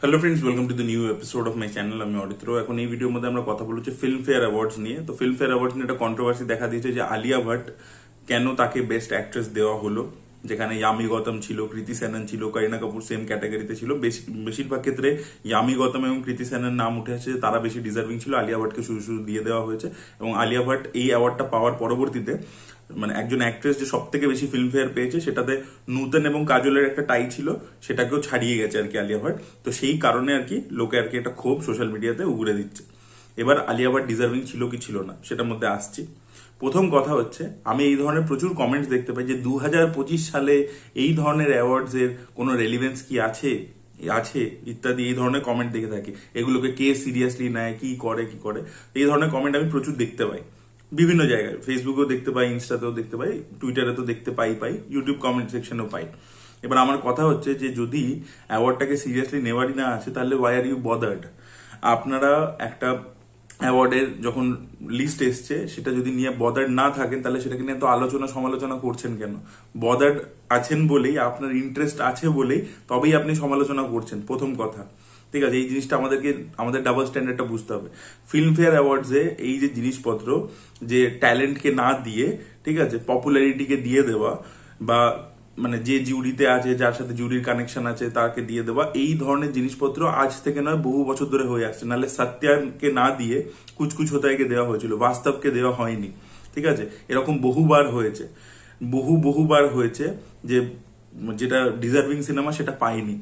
Hello friends, welcome to the new episode of my channel. আমি অরিত্র। এখন এই ভিডিওর মধ্যে আমরা কথা বলছি ফিল্ম ফেয়ার অ্যাওয়ার্ডস নিয়ে। তো ফিল্ম ফেয়ার অ্যাওয়ার্ডস নিয়ে একটা কন্ট্রোভার্সি দেখা দিয়েছে যে আলিয়া ভাট কেন তাকে বেস্ট অ্যাক্ট্রেস দেওয়া হলো, যেখানে ইয়ামি গৌতম ছিল, কৃতি সেনন ছিল, করিনা কাপুর সেম ক্যাটাগরিতে ছিল। বেশিরভাগ ক্ষেত্রে ইয়ামি গৌতম এবং কৃতি সেনন নাম উঠে আসছে, তারা বেশি ডিজার্ভিং ছিল। আলিয়া ভাটকে শুরু শুরু দিয়ে দেওয়া হয়েছে এবং আলিয়া ভাট এই অ্যাওয়ার্ডটা পাওয়ার পরবর্তীতে মানে একজন অ্যাক্ট্রেস যে সব থেকে বেশি ফিল্ম ফেয়ার পেয়েছে সেটাতে নূতন এবং কাজলের একটা টাই ছিল, সেটাকেও ছাড়িয়ে গেছে আর কি আলিয়া ভাট। তো সেই কারণে আর কি লোকে আর কি একটা ক্ষোভ সোশ্যাল মিডিয়াতে উগড়ে দিচ্ছে। এবার আলিয়া ভাট ডিজার্ভিং ছিল কি ছিল না সেটার মধ্যে আসছি। প্রথম কথা হচ্ছে, আমি এই ধরনের প্রচুর কমেন্টস দেখতে পাই যে 2025 সালে এই ধরনের অ্যাওয়ার্ডস এর কোনো রেলিভেন্স কি আছে ইত্যাদি এই ধরনের কমেন্ট দেখে থাকি। এগুলোকে কে সিরিয়াসলি নেয়, কি করে এই ধরনের কমেন্ট আমি প্রচুর দেখতে পাই বিভিন্ন জায়গায়। ফেসবুকেও দেখতে পাই, ইনস্টাতেও দেখতে পাই, টুইটারে তো দেখতে পাই, ইউটিউব কমেন্ট সেকশনেও পাই। এবার আমার কথা হচ্ছে যে যদি অ্যাওয়ার্ডটাকে সিরিয়াসলি নেওয়ারই না আছে, তাহলে ওয়াই আর ইউ বদার্ড? আপনারা একটা অ্যাওয়ার্ডের যখন লিস্ট এসছে সেটা যদি নিয়ে বদার্ড না থাকেন, তাহলে সেটাকে নিয়ে তো আলোচনা সমালোচনা করছেন কেন? বদার্ড আছেন বলেই, আপনার ইন্টারেস্ট আছে বলেই তবেই আপনি সমালোচনা করছেন, প্রথম কথা। ঠিক আছে, এই জিনিসটা আমাদের ডাবল স্ট্যান্ডার্ডটা বুঝতে হবে। ফিল্মফেয়ার অ্যাওয়ার্ডসে এই যে জিনিসপত্র, যে ট্যালেন্টকে না দিয়ে, ঠিক আছে, পপুলারিটিকে দিয়ে দেওয়া, বা মানে যে জুরিতে আছে, যার সাথে জুরির কানেকশন আছে তাকে দিয়ে দেওয়া, এই ধরনের জিনিসপত্র আজ থেকে নয়, বহু বছর ধরে হয়ে আসছে। নাহলে সত্যাকে না দিয়ে কুচকুচ হোতাইকে দেওয়া হয়েছিল, বাস্তবকে দেওয়া হয়নি। ঠিক আছে, এরকম বহুবার হয়েছে, বহুবার হয়েছে যে যেটা ডিজার্ভিং সিনেমা সেটা পায়নি।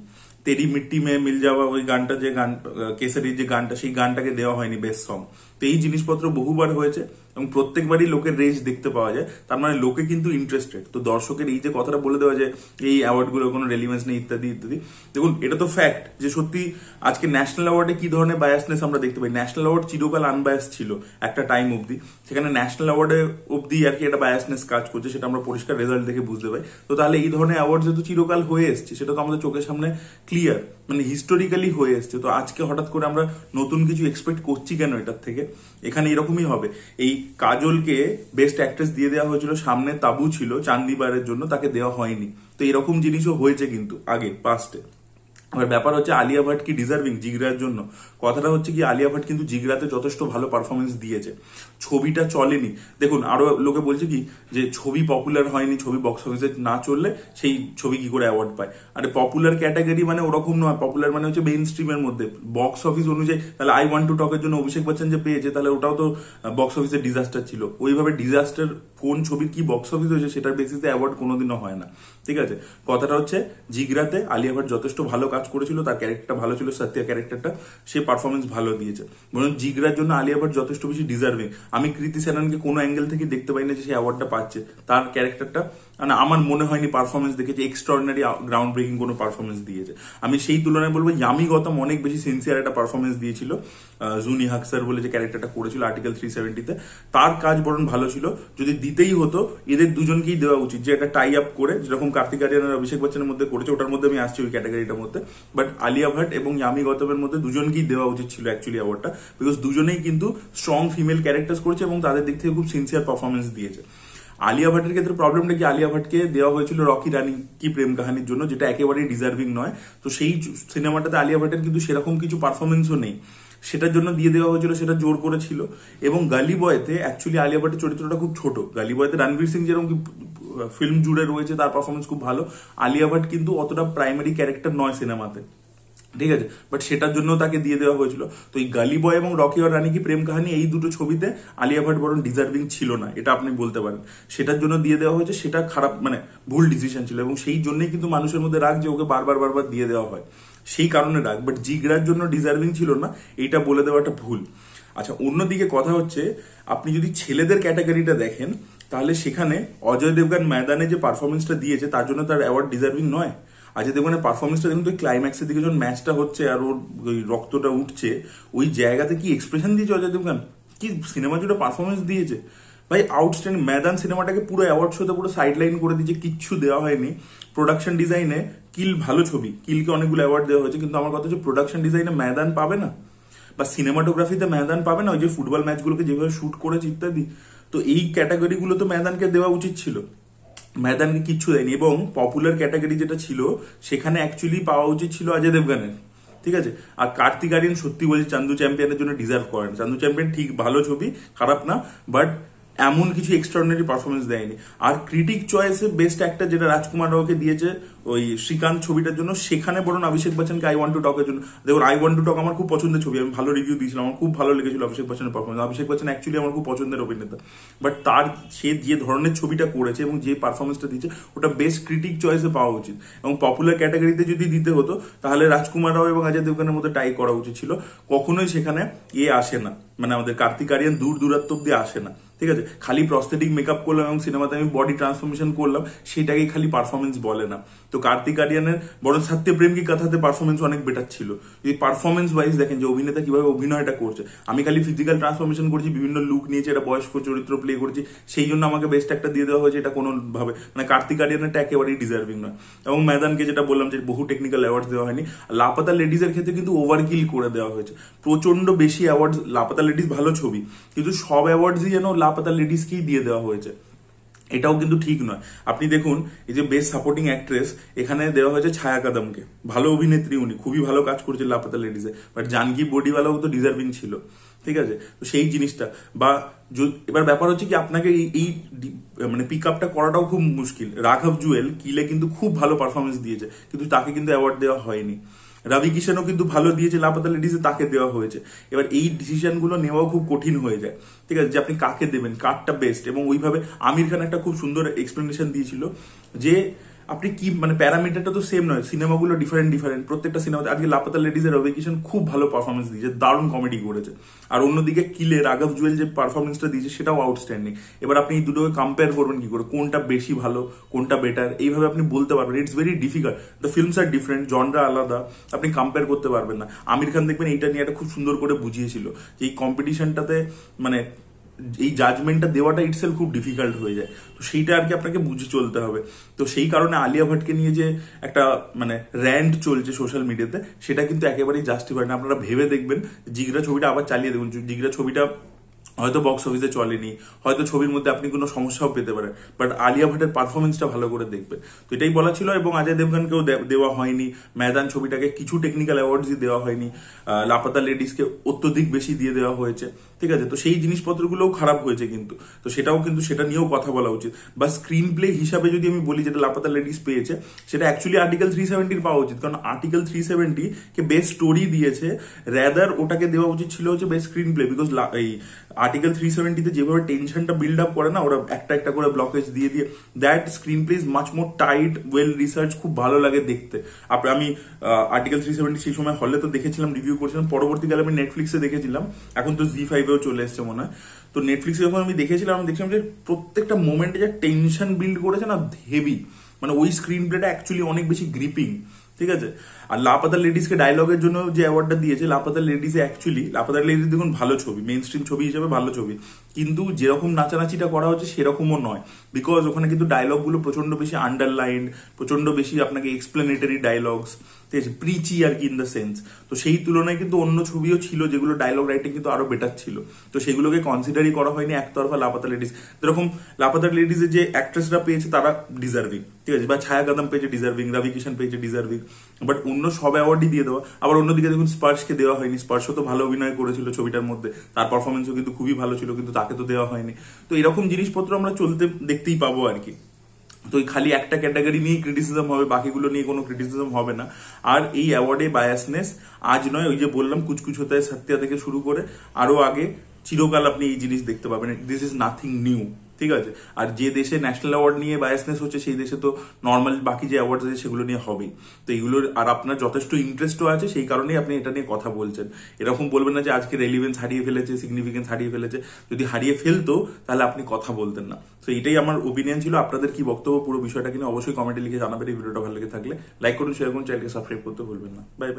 তেরি মিট্টি মে মিল যাওয়া, ওই গানটা, যে গান কেসারির যে গানটা, সেই গানটাকে দেওয়া হয়নি বেস্ট সং। তো এই জিনিসপত্র বহুবার হয়েছে এবং প্রত্যেকবারই লোকের রেঞ্জ দেখতে পাওয়া যায়। তার মানে লোকে কিন্তু ইন্টারেস্টেড। তো দর্শকের এই যে কথাটা বলে দেওয়া যায় এই অ্যাওয়ার্ডগুলোর কোনো রেলিভেন্স নেই ইত্যাদি ইত্যাদি, দেখুন এটা তো ফ্যাক্ট যে সত্যি আজকে ন্যাশনাল অ্যাওয়ার্ডে কি ধরনের বায়াসনেস আমরা দেখতে পাই। ন্যাশনাল অ্যাওয়ার্ড চিরকাল আনবায়াস ছিল একটা টাইম অবধি, সেখানে ন্যাশনাল অ্যাওয়ার্ডে অবধি আর কি একটা বায়াসনেস কাজ করছে, সেটা আমরা পরিষ্কার রেজাল্ট দেখে বুঝতে পাই। তো তাহলে এই ধরনের অ্যাওয়ার্ড যেহেতু চিরকাল হয়ে এসছে, সেটা তো আমাদের চোখের সামনে ক্লিয়ার, মানে হিস্টোরিক্যালি হয়ে এসছে। তো আজকে হঠাৎ করে আমরা নতুন কিছু এক্সপেক্ট করছি কেন এটার থেকে? এখানে এরকমই হবে। এই কাজলকে বেস্ট অ্যাক্ট্রেস দিয়ে দেওয়া হয়েছিল, সামনে তাবু ছিল চান্দিবারের জন্য, তাকে দেওয়া হয়নি। তো এরকম জিনিসও হয়েছে কিন্তু আগে পাস্টে। এবার ব্যাপার হচ্ছে আলিয়া ভাট কি ডিজার্ভিং জিগরার জন্য? কথাটা হচ্ছে কি, আলিয়া ভাট কিন্তু জিগরাতে যথেষ্ট ভালো পারফরমেন্স দিয়েছে, ছবিটা চলেনি। দেখুন আরো লোকে বলছে কি যে ছবি পপুলার হয়নি, ছবি বক্স অফিসে না চললে সেই ছবি কি করে অ্যাওয়ার্ড পায়। আরে পপুলার ক্যাটাগরি মানে ওরকম নয়, পপুলার মানে হচ্ছে মেইন স্ট্রিমের মধ্যে বক্স অফিস অনুযায়ী। তাহলে আই ওয়ান্ট টু টকের জন্য অভিষেক বচ্চন যে পেয়েছে, তাহলে ওটাও তো বক্স অফিসের ডিজাস্টার ছিল। ওইভাবে ডিজাস্টার কোন ছবির কি বক্স অফিস হয়েছে সেটার বেসিসে অ্যাওয়ার্ড কোনোদিনও হয় না। ঠিক আছে, কথাটা হচ্ছে জিগরাতে আলিয়া ভাট যথেষ্ট ভালো কাজ করেছিল, তার ক্যারেক্টারটা ভালো ছিল, সত্যিয়া ক্যারেক্টারটা, সে পারফরমেন্স ভালো দিয়েছে। বরং জিগরার জন্য আলিয়া ভাট যথেষ্ট বেশি ডিজার্ভিং। আমি কৃতি সেননকে কোনো অ্যাঙ্গেল থেকে দেখতে পাই না যে সে অ্যাওয়ার্ডটা পাচ্ছে। তার ক্যারেক্টারটা মানে আমার মনে হয়নি পারফরমেন্স দেখেছে এক্সট্রাঅর্ডিনারি গ্রাউন্ড ব্রেকিং কোনো পারফরমেন্স দিয়েছে। আমি সেই তুলনায় বলবো ইয়ামি গৌতম অনেক বেশি সিনসিয়ার একটা পারফরমেন্স দিয়েছিল। জুনি হাকসার বলে যে ক্যারেক্টারটা করেছিল আর্টিকেল 370-তে, তার কাজ বরং ভালো ছিল। যদি দিতেই হতো এদের দুজনকেই দেওয়া উচিত, যে একটা টাই আপ করে, যেরকম কার্তিক আরিয়ান আর অভিষেক বচ্চনের মধ্যে করেছে, ওটার মধ্যে আমি আসছি ওই ক্যাটাগরিটার মধ্যে। বাট আলিয়া ভাট এবং ইয়ামি গৌতমের মধ্যে দুজনকেই দেওয়া উচিত ছিল অ্যাকচুয়ালি অ্যাওয়ার্ডটা, বিকজ দুজনেই কিন্তু স্ট্রং ফিমেল ক্যারেক্টার্স করেছে এবং তাদের দিক থেকে খুব সিনসিয়ার পারফরমেন্স দিয়েছে। আলিয়া ভাটের ক্ষেত্রে প্রবলেমটা কি, আলিয়া ভাটকে দেওয়া হয়েছিল রকি রানী কি প্রেম কাহানির জন্য, যেটা একেবারেই ডিজার্ভিং নয়। তো সেই সিনেমাটাতে আলিয়া ভাটের কিন্তু সেরকম কিছু পারফরমেন্সও নেই, সেটার জন্য দিয়ে দেওয়া হয়েছিল, সেটা জোর করেছিল। এবং গালি বয়তে অ্যাকচুয়ালি আলিয়া ভাটের চরিত্রটা খুব ছোট। গালি বয়তে রণবীর সিং যেরকম ফিল্ম জুড়ে রয়েছে, তার পারফরমেন্স খুব ভালো। আলিয়া ভাট কিন্তু অতটা প্রাইমারি ক্যারেক্টার নয় সিনেমাতে, ঠিক আছে, বাট সেটার জন্য তাকে দিয়ে দেওয়া হয়েছিল। তো এই গালি বয় এবং রকি আর রানী কি প্রেম কাহানি, এই দুটো ছবিতে আলিয়া ভাট বরং ডিজার্ভিং ছিল না, এটা আপনি বলতে পারেন। সেটার জন্য দিয়ে দেওয়া হয়েছে, সেটা খারাপ, মানে ভুল ডিসিশন ছিল। এবং সেই জন্যই কিন্তু মানুষের মধ্যে রাগ যে ওকে বারবার দিয়ে দেওয়া হয়, সেই কারণে রাগ। বাট জিগরার জন্য ডিজার্ভিং ছিল না, এইটা বলে দেওয়াটা ভুল। আচ্ছা, অন্যদিকে কথা হচ্ছে, আপনি যদি ছেলেদের ক্যাটাগরিটা দেখেন, তাহলে সেখানে অজয় দেবগান ময়দানে যে পারফরমেন্সটা দিয়েছে, তার জন্য তার অ্যাওয়ার্ড ডিজার্ভিং নয়। অজয় দেবগানের পারফরমেন্সটা দেখুন তো, ক্লাইম্যাক্সের দিকে যখন ম্যাচটা হচ্ছে আর ওর ওই রক্তটা উঠছে, ওই জায়গাতে কি এক্সপ্রেশন দিয়েছে অজয় দেবগান, কি সিনেমা জুড়ে পারফরমেন্স দিয়েছে ভাই, আউটস্ট্যান্ডিং। ময়দান সিনেমাটাকে পুরো অ্যাওয়ার্ড শোতে পুরো সাইড লাইন করে দিয়েছে, কিচ্ছু দেওয়া হয়নি। প্রোডাকশন ডিজাইনে কিল ভালো ছবি, কিলকে অনেকগুলো অ্যাওয়ার্ড দেওয়া হয়েছে, কিন্তু আমার কথা হচ্ছে প্রোডাকশন ডিজাইনে ময়দান পাবে না, বা সিনেমাটোগ্রাফিতে ময়দান পাবে না, ওই যে ফুটবল ম্যাচগুলোকে যেভাবে শুট করেছে ইত্যাদি। তো এই ক্যাটাগরিগুলো তো ময়দানকে দেওয়া উচিত ছিল, ময়দানকে কিচ্ছু দেয়নি। এবং পপুলার ক্যাটাগরি যেটা ছিল, সেখানে অ্যাকচুয়ালি পাওয়া উচিত ছিল অজয় দেবগানের, ঠিক আছে। আর কার্তিক আরিয়ান সত্যি বলছি চান্দু চ্যাম্পিয়নের জন্য ডিজার্ভ করেন। চান্দু চ্যাম্পিয়ন ঠিক ভালো ছবি, খারাপ না, বাট এমন কিছু এক্সট্রাঅর্ডিনারি পারফরমেন্স দেয়নি। আর ক্রিটিক চয়েসে বেস্ট অ্যাক্টর যেটা রাজকুমার রাওকে দিয়েছে ওই শ্রীকান্ত ছবিটার জন্য, সেখানে বরং অভিষেক বচ্চনকে আই ওয়ান্ট টু টকের জন্য। দেখুন, আই ওয়ান্ট টু টক আমার খুব পছন্দের ছবি, আমি ভালো রিভিউ দিয়েছিলাম, আমার খুব ভালো লেগেছিল অভিষেক বচ্চনের পারফরমেন্স। অভিষেক বচ্চন অ্যাকচুয়ালি আমার খুব পছন্দের অভিনেতা, বাট তার সে যে ধরনের ছবিটা করেছে এবং যে পারফরমেন্সটা দিচ্ছে ওটা বেস্ট ক্রিটিক চয়েসে পাওয়া উচিত। এবং পপুলার ক্যাটাগরিতে যদি দিতে হতো তাহলে রাজকুমার রাও এবং অজয় দেবগনের মধ্যে টাই করা উচিত ছিল। কখনোই সেখানে আসে না, মানে আমাদের কার্তিক আরিয়ান দূর দূরাত্ম অব্দি আসে না, ঠিক আছে। খালি প্রস্থেটিক মেকআপ করলাম এবং সিনেমাতে আমি বডি ট্রান্সফরমেশন করলাম, সেটাকে খালি পারফরমেন্স বলে না। তো কার্তিক আরিয়ানের বরং সত্যপ্রেম কি কথাতে পারফরমেন্স অনেক বেটার ছিল। যদি পারফরমেন্স ওয়াইজ দেখেন যে অভিনেতা কিভাবে অভিনয়টা করছে, আমি খালি ফিজিক্যাল ট্রান্সফরমেশন করছি, বিভিন্ন লুক নিয়েছি, এটা বয়স্ক চরিত্র প্লে করছি, সেই জন্য আমাকে বেস্ট একটা দিয়ে দেওয়া হয়েছে, এটা কোনো ভাবে মানে কার্তিক আরিয়ানটা একেবারেই ডিজার্ভিং নয়। এবং ময়দানকে যেটা বললাম যে বহু টেকনিক্যাল অ্যাওয়ার্ড দেওয়া হয়নি। লাপাতা লেডিজের ক্ষেত্রে কিন্তু ওভারকিল করে দেওয়া হয়েছে, প্রচন্ড বেশি অ্যাওয়ার্ড। লাপাতা লেডিজ ভালো ছবি, কিন্তু সব অ্যাওয়ার্ডসই যেন লাপাতা লেডিজকেই দিয়ে দেওয়া হয়েছে, এটাও কিন্তু ঠিক নয়। আপনি দেখুন, এই যে বেস্ট সাপোর্টিং অ্যাক্ট্রেস এখানে দেওয়া হয়েছে ছায়া কাদমকে, ভালো অভিনেত্রী, উনি খুবই ভালো কাজ করছে লাপাতা লেডিজে, বাট জানকী বডিওয়ালাও তো ডিজার্ভিং ছিল, ঠিক আছে। তো সেই জিনিসটা বা এবার ব্যাপার হচ্ছে কি আপনাকে এই মানে পিক আপটা করাটাও খুব মুশকিল। রাঘব জুয়েল কিলে কিন্তু খুব ভালো পারফরমেন্স দিয়েছে, কিন্তু তাকে কিন্তু অ্যাওয়ার্ড দেওয়া হয়নি। রবি কিষানও কিন্তু ভালো দিয়েছে লাপাতা লেডিজে, তাকে দেওয়া হয়েছে। এবার এই ডিসিশন গুলো নেওয়াও খুব কঠিন হয়ে যায়, ঠিক আছে, যে আপনি কাকে দেবেন, কারটা বেস্ট। এবং ওইভাবে আমির খান একটা খুব সুন্দর এক্সপ্লেনেশন দিয়েছিল যে আপনি কি মানে প্যারামিটারটা তো সেম নয়, সিনেমাগুলো ডিফারেন্ট, প্রত্যেকটা সিনেমাতে। আজকে লাপাতা লেডিজের রবি কিষান খুব ভালো পারফরমেন্স দিয়েছে, দারুণ কমেডি করেছে। আর অন্যদিকে কিলে রাঘব জুয়েল যে পারফরমেন্সটা দিয়েছে সেটাও আউটস্ট্যান্ডিং। এবার আপনি এই দুটোকে কম্পেয়ার করবেন কি করে, কোনটা বেশি ভালো, কোনটা বেটার, এইভাবে আপনি বলতে পারবেন। It's very difficult, the films are different, genre আলাদা, আপনি কম্পেয়ার করতে পারবেন না। আমির খান দেখবেন এইটা নিয়ে একটা খুব সুন্দর করে বুঝিয়েছিল যে এই কম্পিটিশনটাতে মানে এই জাজমেন্টটা দেওয়াটা ইটসেলফ খুব ডিফিকাল্ট হয়ে যায়। তো সেইটা আর কি আপনাকে বুঝে চলতে হবে। তো সেই কারণে আলিয়া ভাটকে নিয়ে যে একটা মানে র্যান্ট চলছে সোশ্যাল মিডিয়াতে, সেটা কিন্তু একেবারেই জাস্টিফাইড না। আপনারা ভেবে দেখবেন, জিগরা ছবিটা আবার চালিয়ে দেখুন। জিগরা ছবিটা হয়তো বক্স অফিসে চলেনি, হয়তো ছবির মধ্যে আপনি কোনো সমস্যাও পেতে পারেন, বাট আলিয়া ভাটের পারফরমেন্সটা ভালো করে দেখবেন। তো এটাই বলা ছিল। এবং অজয় দেবগনকেও দেওয়া হয়নি, ময়দান ছবিটাকে কিছু টেকনিক্যাল অ্যাওয়ার্ডসই দেওয়া হয়নি, লাপাতা লেডিসকে অত্যধিক বেশি দিয়ে দেওয়া হয়েছে, ঠিক আছে। তো সেই জিনিসপত্রগুলোও খারাপ হয়েছে কিন্তু, তো সেটাও কিন্তু সেটা নিয়েও কথা বলা উচিত। বা স্ক্রিন প্লে হিসাবে যদি আমি বলি যেটা লাপাতা লেডিস পেয়েছে, সেটা অ্যাকচুয়ালি আর্টিকেল 370 পাওয়া উচিত, কারণ আর্টিকেল 370 কে বেস্ট স্টোরি দিয়েছে, র্যাদার ওটাকে দেওয়া উচিত ছিল হচ্ছে বেস্ট স্ক্রিন প্লে। বিকজ এই আর্টিকেল 370 যেভাবে টেনশনটা বিল্ড আপ করে না, ওরা একটা একটা করে ব্লকেজ দিয়ে that screen play is much more tight, well research, খুব ভালো লাগে দেখতে। আমি আর্টিকেল 370 সেই সময় হলে তো দেখেছিলাম, রিভিউ করেছিলাম, পরবর্তীকালে আমি নেটফ্লিক্সে দেখেছিলাম, এখন তো Z5-এও চলে এসছে মনে হয়। তো নেটফ্লিক্সে যখন আমি দেখেছিলাম, আমি দেখছিলাম যে প্রত্যেকটা মোমেন্টে যে টেনশন বিল্ড করেছে না, হেভি, মানে ওই স্ক্রিন প্লেটা অ্যাকচুয়ালি অনেক বেশি গ্রিপিং, ঠিক আছে। আর লাপাতা লেডিসকে ডায়লগের জন্য যে অ্যাওয়ার্ডটা দিয়েছে, লাপাতা লেডিসে অ্যাকচুয়ালি লাপাতা লেডিস দেখুন ভালো ছবি, মেইন স্ট্রিম ছবি হিসেবে ভালো ছবি, কিন্তু যেরকম নাচানাচিটা করা হচ্ছে সেরকমও নয়। বিকজ ওখানে কিন্তু ডায়লগগুলো প্রচন্ড বেশি আন্ডারলাইন্ড, প্রচন্ড বেশি আপনাকে এক্সপ্লেনেটারি ডায়লগস, ঠিক আছে, প্রিচি আর কি ইন দ্য সেন্স। তো সেই তুলনায় কিন্তু অন্য ছবিও ছিল যেগুলো ডায়লগ রাইটিং কিন্তু আরো বেটার ছিল, তো সেগুলোকে কনসিডারই করা হয়নি একতরফা লাপাতা লেডিস। যেরকম লাপাতা লেডিসের যে অ্যাক্ট্রেসরা পেয়েছে তারা ডিজার্ভিং, ঠিক আছে, বা ছায়া কাদম পেয়েছে ডিজার্ভিং, রবি কিষান পেয়েছে ডিজার্ভিং, বাট অন্য সব অ্যাওয়ার্ডই দিয়ে দেওয়া। আবার অন্যদিকে দেখুন স্পার্শকে দেওয়া হয়নি, স্পার্শও তো ভালো অভিনয় করেছিল ছবিটার মধ্যে, তার পারফরমেন্সও কিন্তু খুবই ভালো ছিল, কিন্তু তাকে তো দেওয়া হয়নি। তো এরকম জিনিসপত্র আমরা চলতে দেখতেই পাবো আর কি। তো খালি একটা ক্যাটাগরি নিয়েই ক্রিটিসিজম হবে, বাকিগুলো নিয়ে কোনো ক্রিটিসিজম হবে না। আর এই অ্যাওয়ার্ডে বায়াসনেস আজ নয়, ওই যে বললাম কুচকুচ হতে হয় সত্যা থেকে শুরু করে আরো আগে চিরকাল আপনি এই জিনিস দেখতে পাবেন। দিস ইজ নাথিং নিউ, ঠিক আছে। আর যে দেশে ন্যাশনাল অ্যাওয়ার্ড নিয়ে বায়াসনেস হচ্ছে, সেই দেশে তো নর্মাল বাকি যে অ্যাওয়ার্ড আছে সেগুলো নিয়ে হবেই। তো এইগুলোর আর আপনার যথেষ্ট ইন্টারেস্টও আছে, সেই কারণেই আপনি এটা নিয়ে কথা বলছেন। এরকম বলবেন না যে আজকে রেলিভেন্স হারিয়ে ফেলেছে, সিগনিফিকেন্স হারিয়ে ফেলেছে। যদি হারিয়ে ফেলতো তাহলে আপনি কথা বলতেন না। তো এটাই আমার ওপিনিয়ন ছিল। আপনাদের কি বক্তব্য পুরো বিষয়টা কিনে অবশ্যই কমেন্টে লিখে জানাবেন। এই ভিডিওটা ভালো লেগে থাকলে লাইক করুন, শেয়ার করুন, চ্যানেলকে সাবস্ক্রাইব করতে ভুলবেন না। Bye bye.